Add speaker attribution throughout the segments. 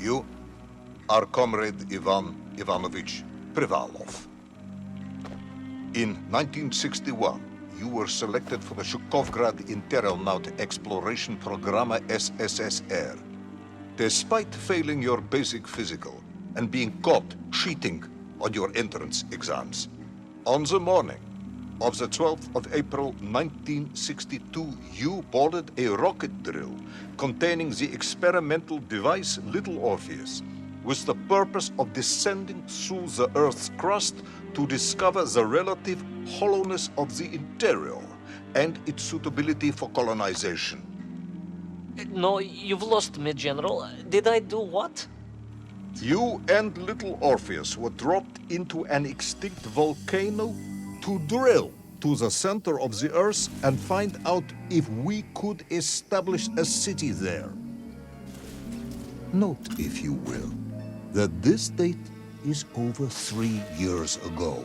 Speaker 1: You are Comrade Ivan Ivanovich Privalov. In 1961, you were selected for the Shukovgrad Interonaut Exploration Program SSSR. Despite failing your basic physical and being caught cheating on your entrance exams, on the morning of the 12th of April 1962, you boarded a rocket drill containing the experimental device Little Orpheus, with the purpose of descending through the Earth's crust to discover the relative hollowness of the interior and its suitability for colonization.
Speaker 2: No, you've lost me, General. Did I do what?
Speaker 1: You and Little Orpheus were dropped into an extinct volcano to drill to the center of the Earth and find out if we could establish a city there. Note, if you will, that this date is over 3 years ago.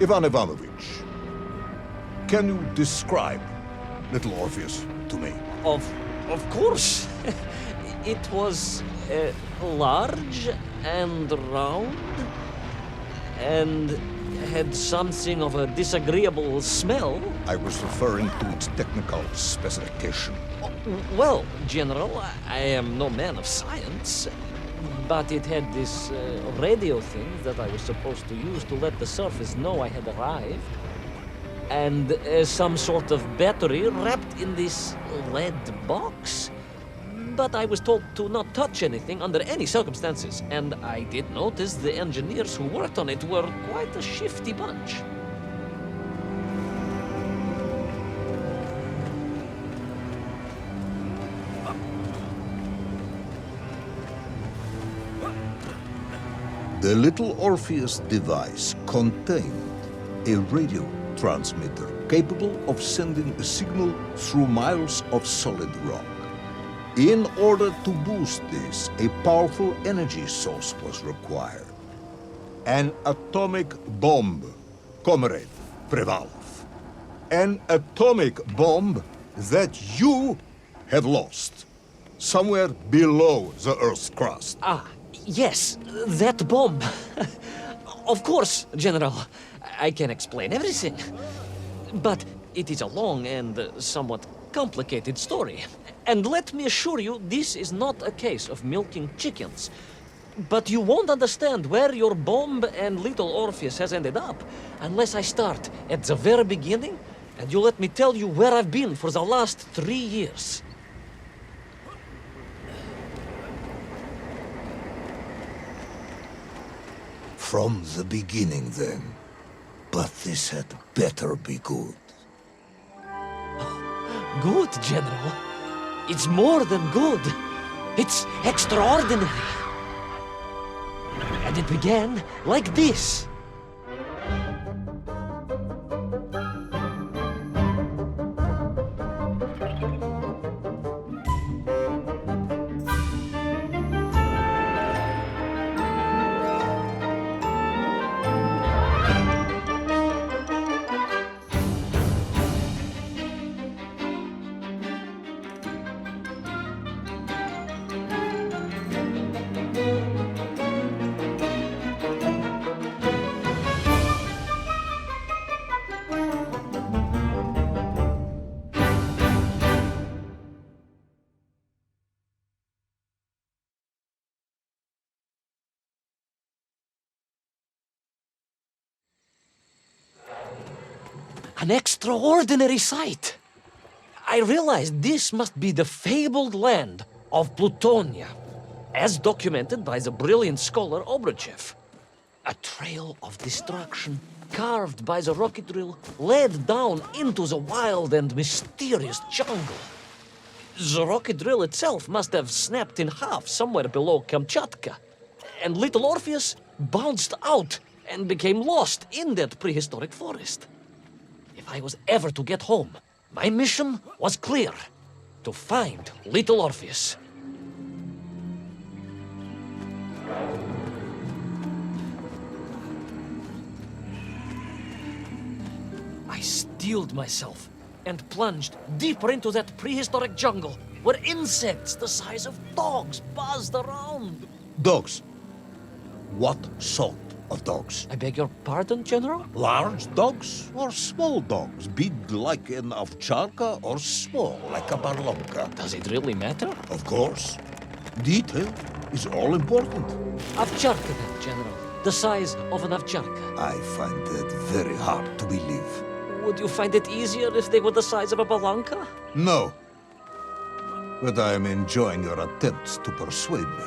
Speaker 1: Ivan Ivanovich, can you describe Little Orpheus to me?
Speaker 2: Of course. It was large and round and had something of a disagreeable smell.
Speaker 1: I was referring to its technical specification.
Speaker 2: Well, General, I am no man of science, but it had this radio thing that I was supposed to use to let the surface know I had arrived. And some sort of battery wrapped in this lead box. But I was told to not touch anything under any circumstances. And I did notice the engineers who worked on it were quite a shifty bunch.
Speaker 1: The Little Orpheus device contained a radio transmitter capable of sending a signal through miles of solid rock. In order to boost this, a powerful energy source was required. An atomic bomb, Comrade Privalov. An atomic bomb that you have lost somewhere below the Earth's crust.
Speaker 2: Yes, that bomb. Of course, General. I can explain everything. But it is a long and somewhat complicated story. And let me assure you, this is not a case of milking chickens. But you won't understand where your bomb and Little Orpheus has ended up unless I start at the very beginning and you let me tell you where I've been for the last 3 years.
Speaker 1: From the beginning, then. But this had better be good.
Speaker 2: Good, General. It's more than good. It's extraordinary. And it began like this. An extraordinary sight. I realized this must be the fabled land of Plutonia, as documented by the brilliant scholar Obruchev. A trail of destruction carved by the rocket drill led down into the wild and mysterious jungle. The rocket drill itself must have snapped in half somewhere below Kamchatka. and little Orpheus bounced out and became lost in that prehistoric forest. If I was ever to get home, my mission was clear: to find little Orpheus. I steeled myself and plunged deeper into that prehistoric jungle where insects the size of dogs buzzed around.
Speaker 1: Dogs. What sort of dogs?
Speaker 2: I beg your pardon, General?
Speaker 1: Large dogs or small dogs? Big like an ovcharka or small like a barlonka?
Speaker 2: Does it really matter?
Speaker 1: Of course. Detail is all important.
Speaker 2: Ovcharka then, General. The size of an ovcharka.
Speaker 1: I find that very hard to believe.
Speaker 2: Would you find it easier if they were the size of a balanka?
Speaker 1: No. But I am enjoying your attempts to persuade me.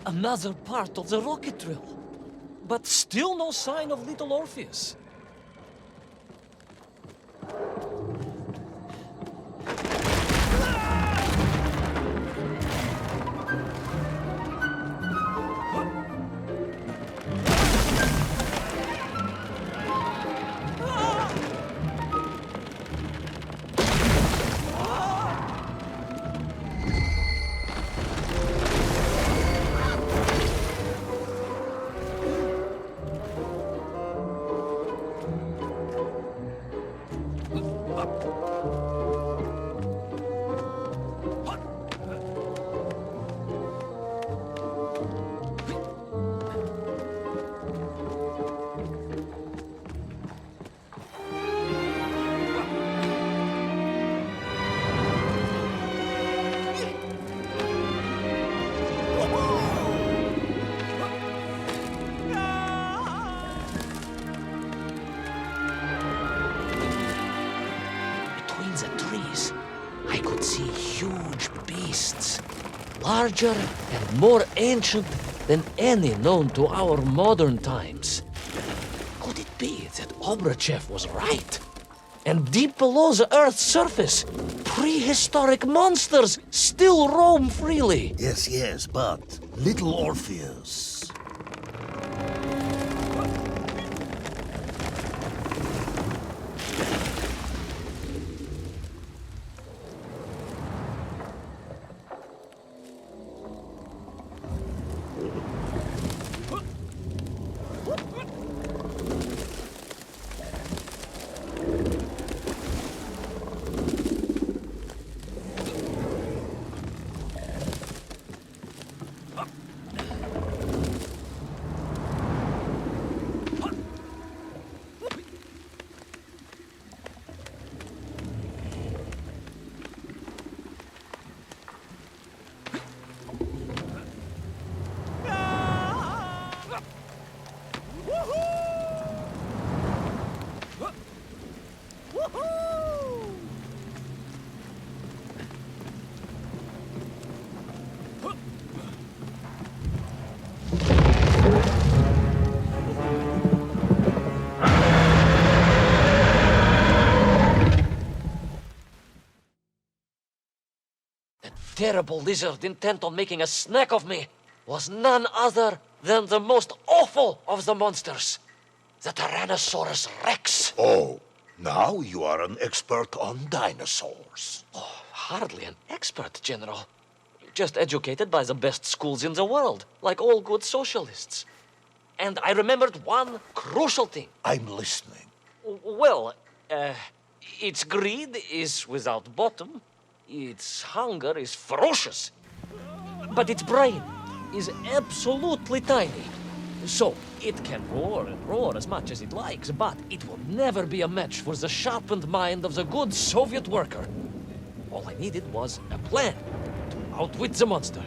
Speaker 2: Another part of the rocket drill. But still no sign of little Orpheus. I could see huge beasts, larger and more ancient than any known to our modern times. Could it be that Obrachev was right? And deep below the Earth's surface, prehistoric monsters still roam freely?
Speaker 1: Yes, but little Orpheus.
Speaker 2: Terrible lizard intent on making a snack of me was none other than the most awful of the monsters, the Tyrannosaurus Rex.
Speaker 1: Oh, now you are an expert on dinosaurs.
Speaker 2: Oh, hardly an expert, General. Just educated by the best schools in the world, like all good socialists. And I remembered one crucial thing.
Speaker 1: I'm listening.
Speaker 2: Well, its greed is without bottom. Its hunger is ferocious. But its brain, is absolutely tiny. So, it can roar and roar as much as it likes, but it will never be a match for the sharpened mind of the good Soviet worker. All I needed was a plan to outwit the monster.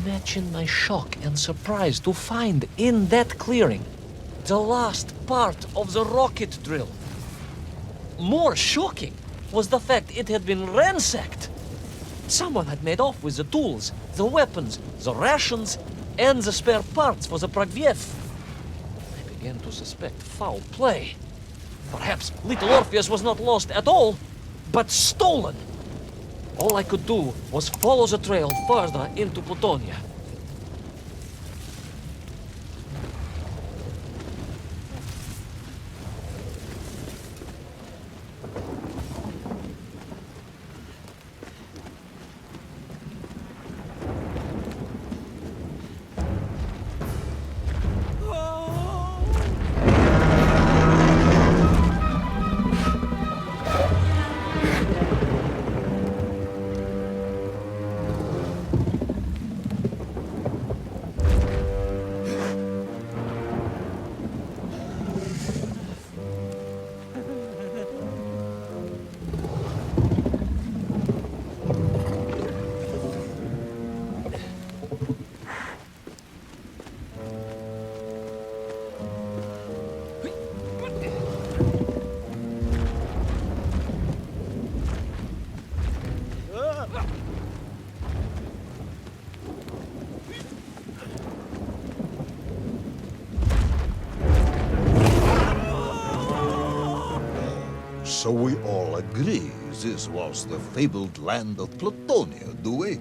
Speaker 2: Imagine my shock and surprise to find in that clearing the last part of the rocket drill. More shocking was the fact it had been ransacked. Someone had made off with the tools, the weapons, the rations, and the spare parts for the Pragviev. I began to suspect foul play. Perhaps little Orpheus was not lost at all, but stolen. All I could do was follow the trail further into Plutonia.
Speaker 1: So we all agree this was the fabled land of Plutonia, do we?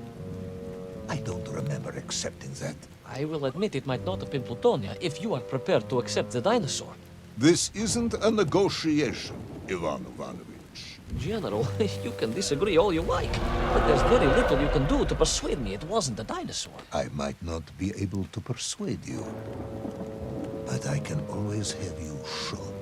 Speaker 1: I don't remember accepting that.
Speaker 2: I will admit it might not have been Plutonia if you are prepared to accept the dinosaur.
Speaker 1: This isn't a negotiation, Ivan Ivanovich.
Speaker 2: General, you can disagree all you like, but there's very little you can do to persuade me it wasn't a dinosaur.
Speaker 1: I might not be able to persuade you, but I can always have you shot.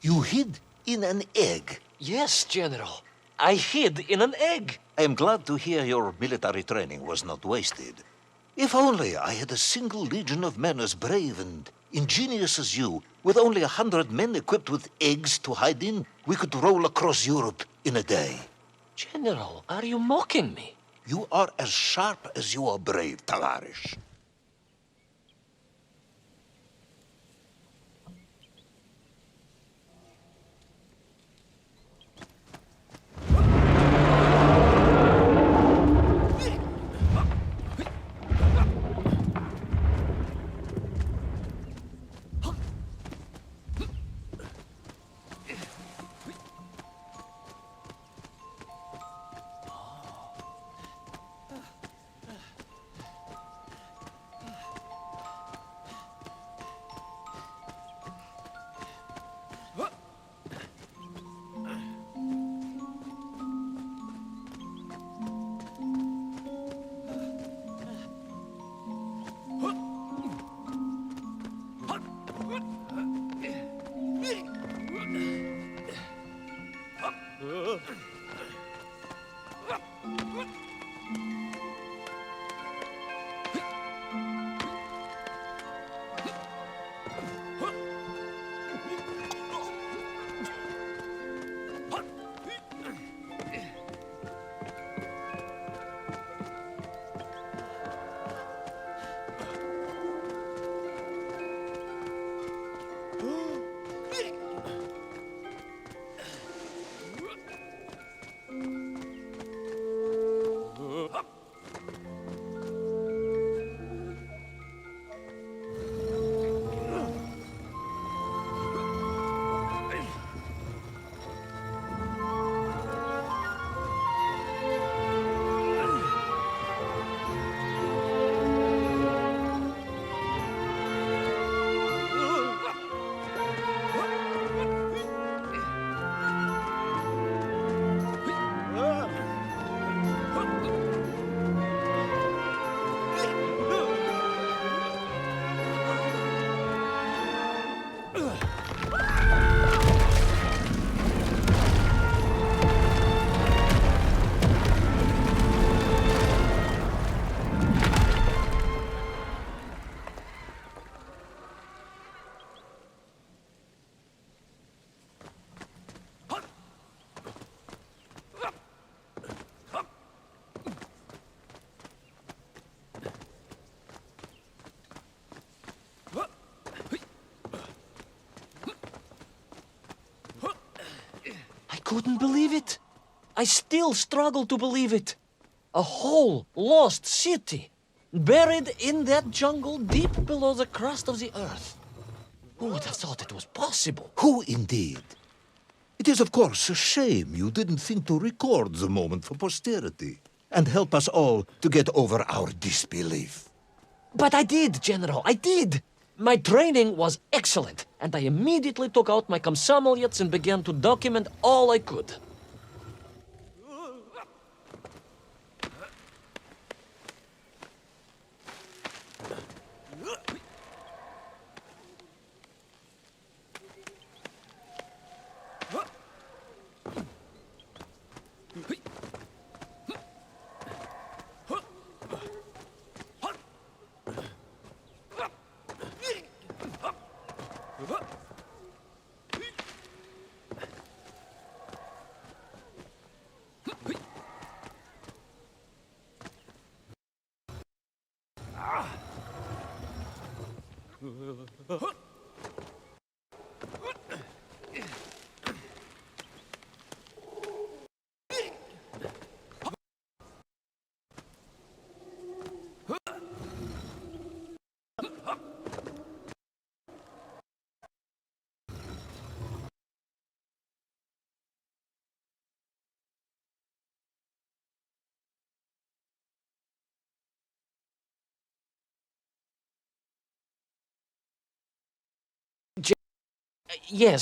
Speaker 1: You hid in an egg.
Speaker 2: Yes, General. I hid in an egg.
Speaker 1: I am glad to hear your military training was not wasted. If only I had a single legion of men as brave and ingenious as you, with only 100 men equipped with eggs to hide in, we could roll across Europe in a day.
Speaker 2: General, are you mocking me?
Speaker 1: You are as sharp as you are brave, Tavarish.
Speaker 2: I couldn't believe it. I still struggle to believe it. A whole lost city, buried in that jungle deep below the crust of the earth. Who would have thought it was possible?
Speaker 1: Who indeed? It is, of course, a shame you didn't think to record the moment for posterity and help us all to get over our disbelief.
Speaker 2: But I did, General, I did. My training was excellent, and I immediately took out my komsomolets and began to document all I could. Yes.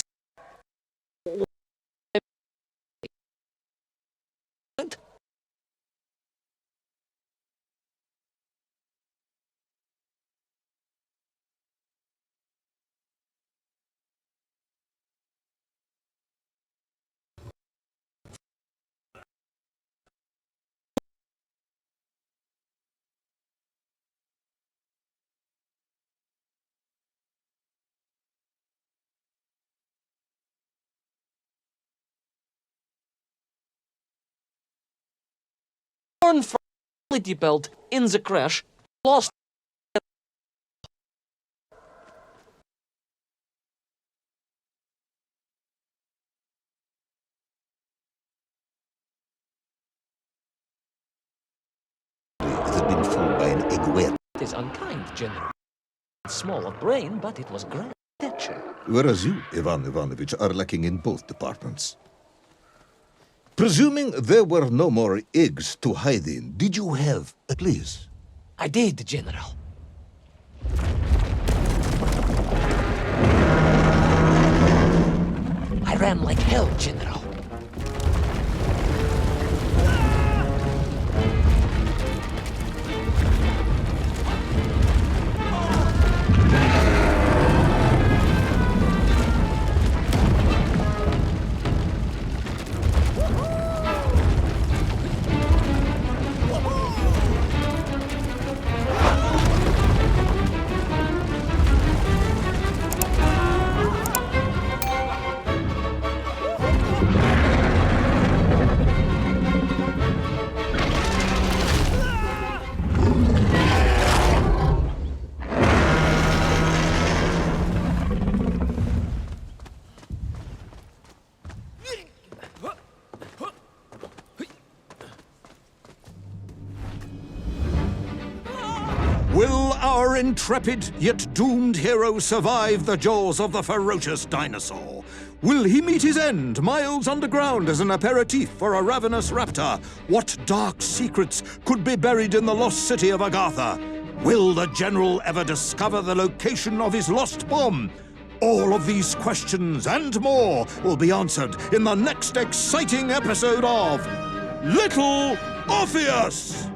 Speaker 2: torn from the quality belt in the crash, lost.
Speaker 1: Had been fooled by an egg.
Speaker 2: It is unkind, General. Small of brain, but it was grand stature.
Speaker 1: Whereas you, Ivan Ivanovich, are lacking in both departments. Presuming there were no more eggs to hide in, did you have a place?
Speaker 2: I did, General. I ran like hell, General.
Speaker 3: Will our intrepid yet doomed hero survive the jaws of the ferocious dinosaur? Will he meet his end miles underground as an aperitif for a ravenous raptor? What dark secrets could be buried in the lost city of Agatha? Will the general ever discover the location of his lost bomb? All of these questions and more will be answered in the next exciting episode of Little Orpheus!